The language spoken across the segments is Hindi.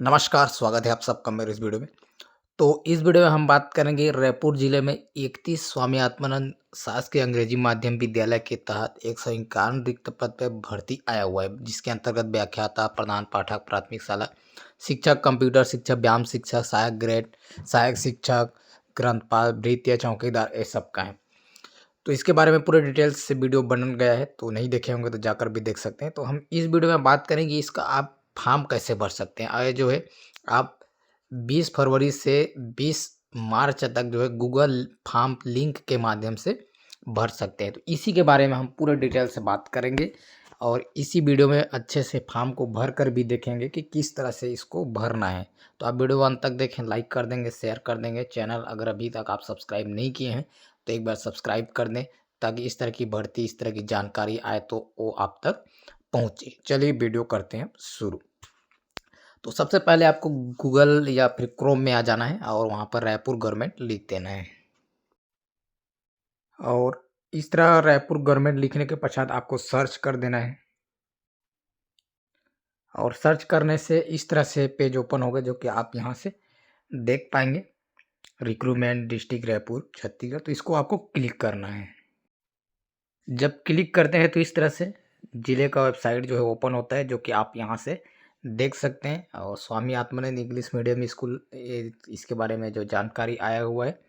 नमस्कार, स्वागत है आप सबका मेरे इस वीडियो में। तो इस वीडियो में हम बात करेंगे रायपुर जिले में 31 स्वामी आत्मानंद शासकीय अंग्रेजी माध्यम विद्यालय के तहत 151 रिक्त पद पर भर्ती आया हुआ है, जिसके अंतर्गत व्याख्याता, प्रधान पाठक, प्राथमिक शाला शिक्षक, कंप्यूटर शिक्षक, व्यायाम शिक्षक, सहायक ग्रेड, सहायक शिक्षक, ग्रंथपाल, भृत्य, चौकीदार ये सब का है। तो इसके बारे में पूरे डिटेल्स से वीडियो बन गया है, तो नहीं देखे होंगे तो जाकर भी देख सकते हैं। तो हम इस वीडियो में बात करेंगे इसका आप फॉर्म कैसे भर सकते हैं। और ये जो है आप 20 फरवरी से 20 मार्च तक जो है गूगल फॉर्म लिंक के माध्यम से भर सकते हैं। तो इसी के बारे में हम पूरे डिटेल से बात करेंगे और इसी वीडियो में अच्छे से फॉर्म को भर कर भी देखेंगे कि किस तरह से इसको भरना है। तो आप वीडियो अंत तक देखें, लाइक कर देंगे, शेयर कर देंगे। चैनल अगर अभी तक आप सब्सक्राइब नहीं किए हैं तो एक बार सब्सक्राइब कर दें, ताकि इस तरह की भर्ती, इस तरह की जानकारी आए तो वो आप तक पहुँचे। चलिए वीडियो करते हैं शुरू। तो सबसे पहले आपको गूगल या फिर क्रोम में आ जाना है और वहाँ पर रायपुर गवर्नमेंट लिख देना है। और इस तरह रायपुर गवर्नमेंट लिखने के पश्चात आपको सर्च कर देना है। और सर्च करने से इस तरह से पेज ओपन होगा, जो कि आप यहाँ से देख पाएंगे। रिक्रूटमेंट डिस्ट्रिक्ट रायपुर छत्तीसगढ़, तो इसको आपको क्लिक करना है। जब क्लिक करते हैं तो इस तरह से जिले का वेबसाइट जो है ओपन होता है, जो कि आप यहाँ से देख सकते हैं। और Swami Atmanand English medium school, इसके बारे में जो जानकारी आया हुआ है।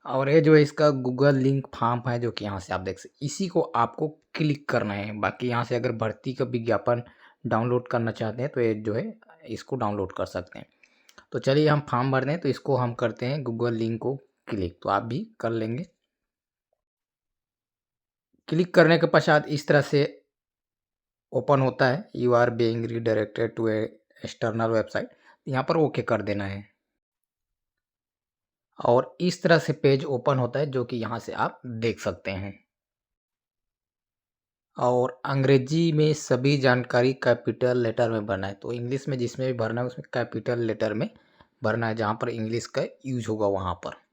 और ये जो है इसका गूगल लिंक फॉर्म है, जो कि यहाँ से आप देख सकते, इसी को आपको क्लिक करना है। बाकी यहाँ से अगर भर्ती का विज्ञापन डाउनलोड करना चाहते हैं तो ये जो है इसको डाउनलोड कर सकते हैं। तो चलिए हम फॉर्म भर दें, तो इसको हम करते हैं गूगल लिंक को क्लिक, तो आप भी कर लेंगे। क्लिक करने के पश्चात इस तरह से ओपन होता है, you are being redirected to a external website. यहाँ पर ओके कर देना है और इस तरह से पेज ओपन होता है, जो कि यहाँ से आप देख सकते हैं। और अंग्रेजी में सभी जानकारी कैपिटल लेटर में भरना है। तो इंग्लिश में जिसमें भी भरना है उसमें कैपिटल लेटर में भरना है, जहाँ पर इंग्लिश का यूज होगा वहाँ पर।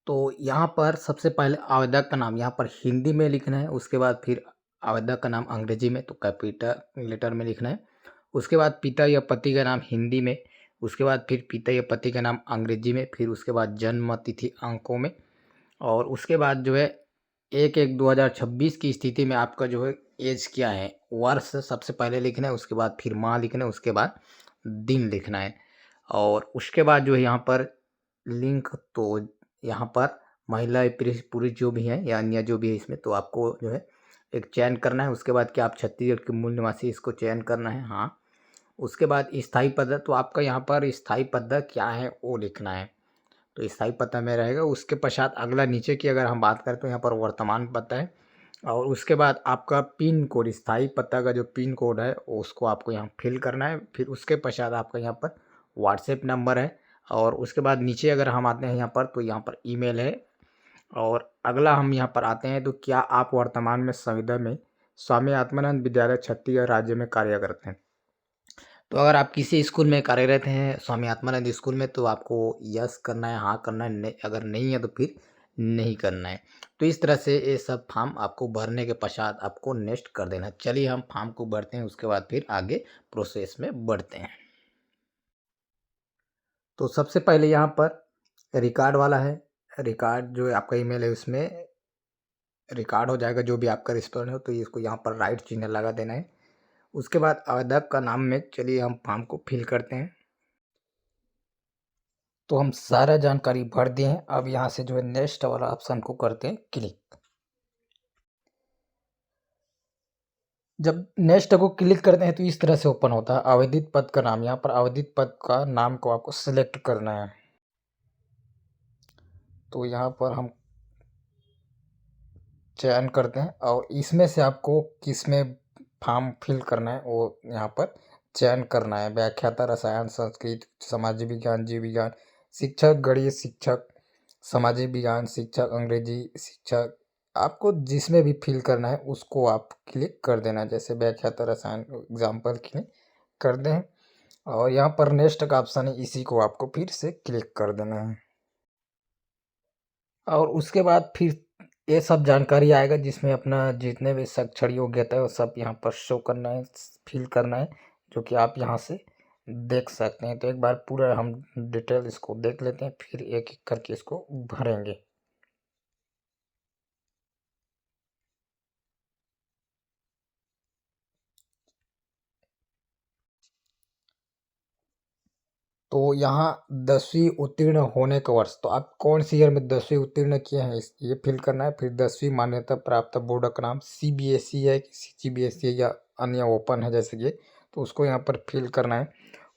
तो यहाँ पर सबसे पहले आवेदक का नाम यहाँ पर हिंदी में लिखना है। उसके बाद फिर आवेदक का नाम अंग्रेजी में, तो कैपिटल लेटर में लिखना है। उसके बाद पिता या पति का नाम हिंदी में। उसके बाद फिर पिता या पति का नाम अंग्रेजी में। फिर उसके बाद जन्म तिथि अंकों में। और उसके बाद जो है 1/1/2026 की स्थिति में आपका जो है एज क्या है, वर्ष सबसे पहले लिखना है। उसके बाद फिर माह लिखना है। उसके बाद दिन लिखना है। और उसके बाद जो है यहाँ पर लिंक, तो यहाँ पर महिला पुरुष जो भी हैं या अन्य जो भी है इसमें, तो आपको जो है एक चयन करना है। उसके बाद कि आप छत्तीसगढ़ के मूल निवासी, इसको चयन करना है, हाँ। उसके बाद स्थायी पता, तो आपका यहाँ पर स्थायी पता क्या है वो लिखना है, तो स्थायी पता में रहेगा। उसके पश्चात अगला नीचे की अगर हम बात करें तो यहाँ पर वर्तमान पता है। और उसके बाद आपका पिन कोड, स्थायी पता का जो पिन कोड है उसको आपको यहाँ फिल करना है। फिर उसके पश्चात आपका यहाँ पर व्हाट्सएप नंबर है। और उसके बाद नीचे अगर हम आते हैं यहाँ पर, तो यहाँ पर ईमेल है। और अगला हम यहाँ पर आते हैं, तो क्या आप वर्तमान में संविदा में स्वामी आत्मानंद विद्यालय छत्तीसगढ़ राज्य में कार्य करते हैं। तो अगर आप किसी स्कूल में कार्यरत हैं स्वामी आत्मानंद स्कूल में, तो आपको यस करना है, हाँ करना है, अगर नहीं है तो फिर नहीं करना है। तो इस तरह से ये सब फॉर्म आपको भरने के पश्चात आपको नेक्स्ट कर देना। चलिए हम फॉर्म को भरते हैं, उसके बाद फिर आगे प्रोसेस में बढ़ते हैं। तो सबसे पहले यहाँ पर रिकॉर्ड वाला है। रिकॉर्ड जो आपका ईमेल है उसमें रिकॉर्ड हो जाएगा, जो भी आपका रिस्पॉन्स हो, तो इसको यहाँ पर राइट चिन्ह लगा देना है। उसके बाद आवेदक का नाम में चलिए हम फॉर्म को फिल करते हैं। तो हम सारा जानकारी भर दिए हैं। अब यहाँ से जो है नेक्स्ट वाला ऑप्शन को करते हैं क्लिक। जब नेक्स्ट को क्लिक करते हैं तो इस तरह से ओपन होता है आवेदित पद का नाम। यहाँ पर आवेदित पद का नाम को आपको सिलेक्ट करना है। तो यहाँ पर हम चयन करते हैं और इसमें से आपको किस में फॉर्म फिल करना है वो यहाँ पर चयन करना है। व्याख्याता, रसायन, संस्कृत, सामाजिक विज्ञान, जीव विज्ञान, शिक्षक, गणित शिक्षक, सामाजिक विज्ञान शिक्षक, अंग्रेजी शिक्षक, आपको जिसमें भी फिल करना है उसको आप क्लिक कर देना। जैसे व्याख्याता रसायन एग्जाम्पल के लिए कर दें। और यहाँ पर नेक्स्ट का ऑप्शन है, इसी को आपको फिर से क्लिक कर देना है। और उसके बाद फिर ये सब जानकारी आएगा, जिसमें अपना जितने भी शैक्षणिक योग्यता है वो सब यहाँ पर शो करना है, फिल करना है। जो कि आप यहाँ से देख सकते हैं। तो एक बार पूरा हम डिटेल इसको देख लेते हैं, फिर एक-एक करके इसको भरेंगे। तो यहाँ 10वीं उत्तीर्ण होने का वर्ष, तो आप कौन सी ईयर में 10वीं उत्तीर्ण किए हैं इस ये फिल करना है। फिर 10वीं मान्यता प्राप्त बोर्ड का नाम सीबीएसई है, सीबीएसई या अन्य ओपन है जैसे कि, तो उसको यहाँ पर फिल करना है।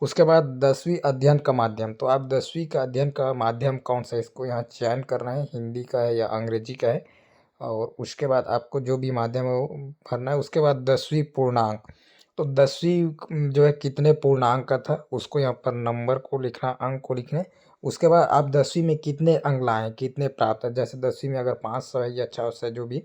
उसके बाद 10वीं अध्ययन का माध्यम, तो आप 10वीं का अध्ययन का माध्यम कौन सा है इसको यहाँ चयन करना है, हिंदी का है या अंग्रेजी का है। और उसके बाद आपको जो भी माध्यम है वो भरना है। उसके बाद 10वीं पूर्णांक, तो 10वीं जो है कितने पूर्णांक का था उसको यहाँ पर नंबर को लिखना, अंक को लिखना है। उसके बाद आप 10वीं में कितने अंक लाए हैं, कितने प्राप्त है, जैसे 10वीं में अगर 500 है या 600 है जो भी,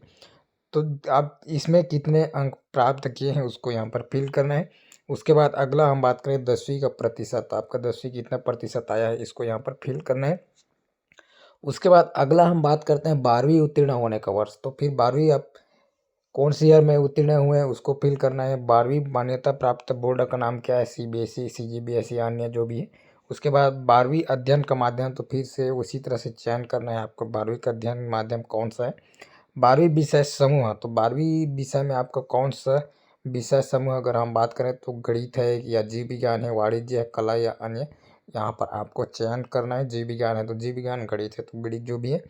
तो आप इसमें कितने अंक प्राप्त किए हैं उसको यहाँ पर फिल करना है। उसके बाद अगला हम बात करें 10वीं का प्रतिशत, आपका 10वीं कितना प्रतिशत आया है इसको यहाँ पर फिल करना है। उसके बाद अगला हम बात करते हैं 12वीं उत्तीर्ण होने का वर्ष, तो फिर 12वीं आप कौन सी ईयर में उत्तीर्ण हुए हैं उसको फिल करना है। 12वीं मान्यता प्राप्त बोर्ड का नाम क्या है, सीबीएसई, सीजीबीएसई, अन्य जो भी है। उसके बाद 12वीं अध्ययन का माध्यम, तो फिर से उसी तरह से चयन करना है आपको 12वीं का अध्ययन माध्यम कौन सा है। 12वीं विषय समूह, तो 12वीं विषय में आपका कौन सा विषय समूह, अगर हम बात करें तो गणित है या जीव विज्ञान है, वाणिज्य है, कला या अन्य, यहाँ पर आपको चयन करना है। जीव विज्ञान है तो जीव विज्ञान, गणित है तो गणित जो भी है।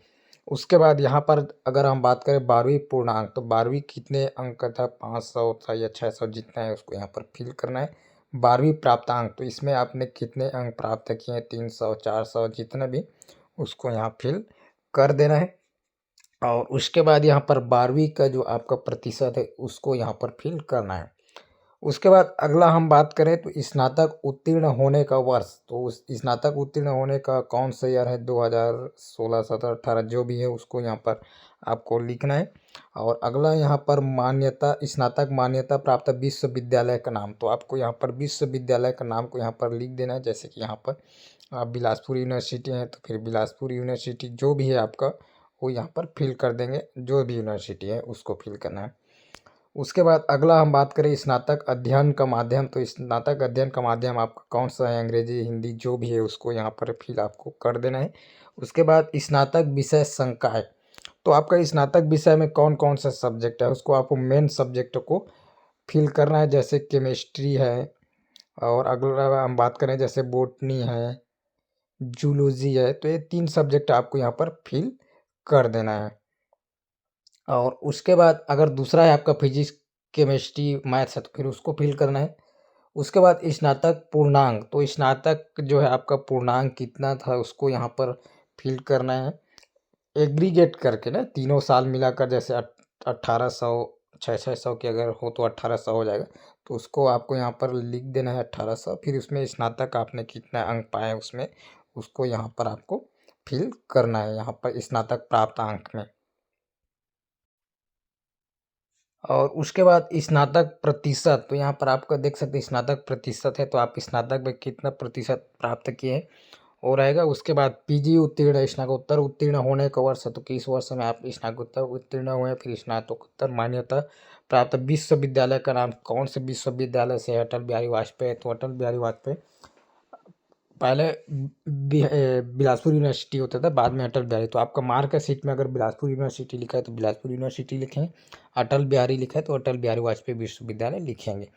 उसके बाद यहाँ पर अगर हम बात करें 12वीं पूर्णांक, तो 12वीं कितने अंक का था, 500 था या 600, जितना है उसको यहाँ पर फिल करना है। 12वीं प्राप्तांक, तो इसमें आपने कितने अंक प्राप्त किए हैं, 300, 400, जितना भी, उसको यहाँ फिल कर देना है। और उसके बाद यहाँ पर 12वीं का जो आपका प्रतिशत है उसको यहाँ पर फिल करना है। उसके बाद अगला हम बात करें तो स्नातक उत्तीर्ण होने का वर्ष, तो उस स्नातक उत्तीर्ण होने का कौन सा ईयर है, 2016, 17, 18 जो भी है उसको यहाँ पर आपको लिखना है। और अगला यहाँ पर मान्यता, स्नातक मान्यता प्राप्त विश्वविद्यालय का नाम, तो आपको यहाँ पर विश्वविद्यालय का नाम को यहाँ पर लिख देना है। जैसे कि यहाँ पर आप बिलासपुर यूनिवर्सिटी है तो फिर बिलासपुर यूनिवर्सिटी जो भी है आपका वो यहाँ पर फिल कर देंगे, जो भी यूनिवर्सिटी है उसको फिल करना है। उसके बाद अगला हम बात करें स्नातक अध्ययन का माध्यम, तो स्नातक अध्ययन का माध्यम आपका कौन सा है, अंग्रेजी, हिंदी जो भी है उसको यहाँ पर फिल आपको कर देना है। उसके बाद स्नातक विषय संकाय, तो आपका स्नातक विषय में कौन कौन सा सब्जेक्ट है उसको आपको मेन सब्जेक्ट को फिल करना है। जैसे केमिस्ट्री है, और अगला हम बात करें जैसे बोटनी है, जूलॉजी है, तो ये 3 सब्जेक्ट आपको यहाँ पर फिल कर देना है। और उसके बाद अगर दूसरा है आपका फिजिक्स, केमिस्ट्री, मैथ्स है तो फिर उसको फिल करना है। उसके बाद स्नातक पूर्णांक, तो स्नातक जो है आपका पूर्णांक कितना था उसको यहाँ पर फिल करना है। एग्रीगेट करके ना तीनों साल मिलाकर, जैसे 1800, 600 की अगर हो तो 1800 हो जाएगा, तो उसको आपको यहाँ पर लिख देना है 1800। फिर उसमें स्नातक आपने कितना अंक पाए उसमें उसको यहाँ पर आपको फिल करना है, यहाँ पर स्नातक प्राप्त अंक में। और उसके बाद स्नातक प्रतिशत, तो यहाँ पर आपका देख सकते हैं स्नातक प्रतिशत है, तो आप स्नातक में कितना प्रतिशत प्राप्त किए हैं वो रहेगा। उसके बाद पीजी उत्तीर्ण, स्नातकोत्तर उत्तीर्ण होने का वर्ष है, तो किस वर्ष में आप स्नातकोत्तर उत्तीर्ण हुए हैं। फिर स्नातकोत्तर मान्यता प्राप्त विश्वविद्यालय का नाम कौन से विश्वविद्यालय से है, अटल बिहारी वाजपेयी, तो अटल बिहारी वाजपेयी पहले बिलासपुर यूनिवर्सिटी होता था, बाद में अटल बिहारी, तो आपका मार्क शीट में अगर बिलासपुर यूनिवर्सिटी लिखा है तो बिलासपुर यूनिवर्सिटी लिखें, अटल बिहारी लिखा है तो अटल बिहारी वाजपेयी विश्वविद्यालय लिखेंगे।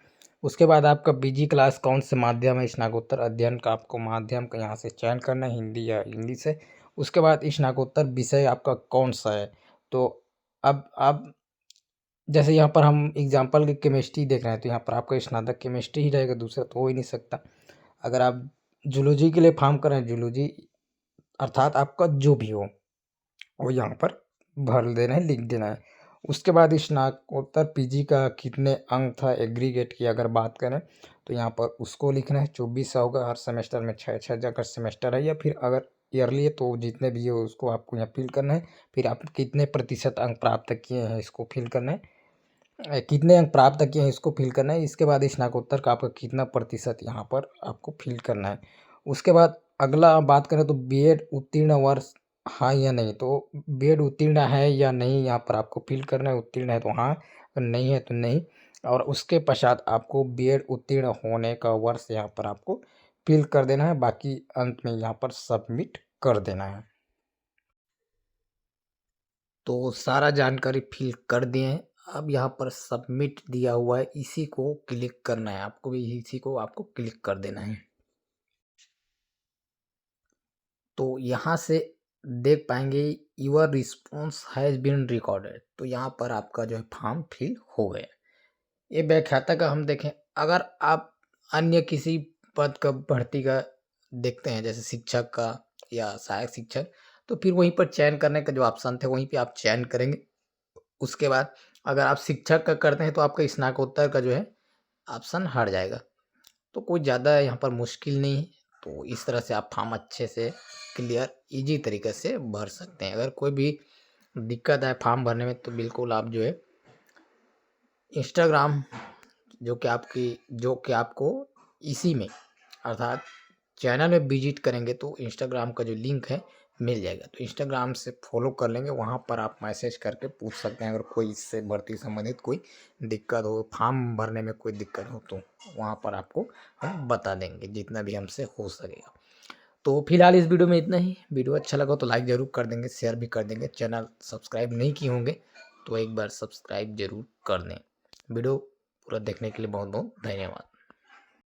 उसके बाद आपका पीजी क्लास कौन से माध्यम है, स्नातकोत्तर अध्ययन का आपको माध्यम का यहाँ से चयन करना है, हिंदी या इंग्लिश है। उसके बाद स्नातकोत्तर विषय आपका कौन सा है, तो अब आप जैसे यहाँ पर हम एग्जाम्पल की केमिस्ट्री देख रहे हैं, तो यहाँ पर आपका स्नातक केमिस्ट्री ही रहेगा, दूसरा तो हो ही नहीं सकता। अगर आप जूलॉजी के लिए फॉर्म करें, जूलॉजी अर्थात आपका जो भी हो वो यहाँ पर भर देना है, लिख देना है। उसके बाद स्नातकोत्तर पीजी का कितने अंक था, एग्रीगेट की अगर बात करें तो यहाँ पर उसको लिखना है। 2400 होगा, हर सेमेस्टर में 6 अगर सेमेस्टर है, या फिर अगर ईयरली है तो जितने भी हो उसको आपको यहाँ फिल करना है। फिर आप कितने प्रतिशत अंक प्राप्त किए हैं इसको फिल करना है, कितने अंक प्राप्त किए हैं इसको फिल करना है। इसके बाद स्नातकोत्तर का आपका कितना प्रतिशत यहाँ पर आपको फिल करना है। उसके बाद अगला बात करें तो बीएड उत्तीर्ण वर्ष हाँ या नहीं, तो बीएड उत्तीर्ण है या नहीं यहाँ पर आपको फिल करना है। उत्तीर्ण है तो हाँ, नहीं है तो नहीं। और उसके पश्चात आपको बीएड उत्तीर्ण होने का वर्ष यहाँ पर आपको फिल कर देना है, बाकी अंत में यहाँ पर सबमिट कर देना है। तो सारा जानकारी फिल कर दिए हैं, अब यहाँ पर सबमिट दिया हुआ है, इसी को क्लिक करना है आपको, भी इसी को आपको क्लिक कर देना है। तो यहाँ से देख पाएंगे your response has been recorded, तो यहाँ पर आपका जो है फॉर्म फिल हो गया। ये व्याख्याता का हम देखें, अगर आप अन्य किसी पद का भर्ती का देखते हैं जैसे शिक्षक का या सहायक शिक्षक, तो फिर वहीं पर चयन करने का जो ऑप्शन थे वहीं पे आप चयन करेंगे। उसके बाद अगर आप शिक्षक का करते हैं तो आपका स्नातकोत्तर का जो है ऑप्शन हट जाएगा। तो कोई ज़्यादा यहाँ पर मुश्किल नहीं है, तो इस तरह से आप फॉर्म अच्छे से क्लियर ईजी तरीके से भर सकते हैं। अगर कोई भी दिक्कत है फॉर्म भरने में तो बिल्कुल आप जो है इंस्टाग्राम जो कि आपको इसी में अर्थात चैनल में विजिट करेंगे तो इंस्टाग्राम का जो लिंक है मिल जाएगा, तो इंस्टाग्राम से फॉलो कर लेंगे, वहाँ पर आप मैसेज करके पूछ सकते हैं अगर कोई इससे भर्ती संबंधित कोई दिक्कत हो, फॉर्म भरने में कोई दिक्कत हो तो वहाँ पर आपको हम बता देंगे जितना भी हमसे हो सकेगा। तो फिलहाल इस वीडियो में इतना ही। वीडियो अच्छा लगा तो लाइक ज़रूर कर देंगे, शेयर भी कर देंगे। चैनल सब्सक्राइब नहीं किए होंगे तो एक बार सब्सक्राइब ज़रूर कर दें। वीडियो पूरा देखने के लिए बहुत बहुत धन्यवाद।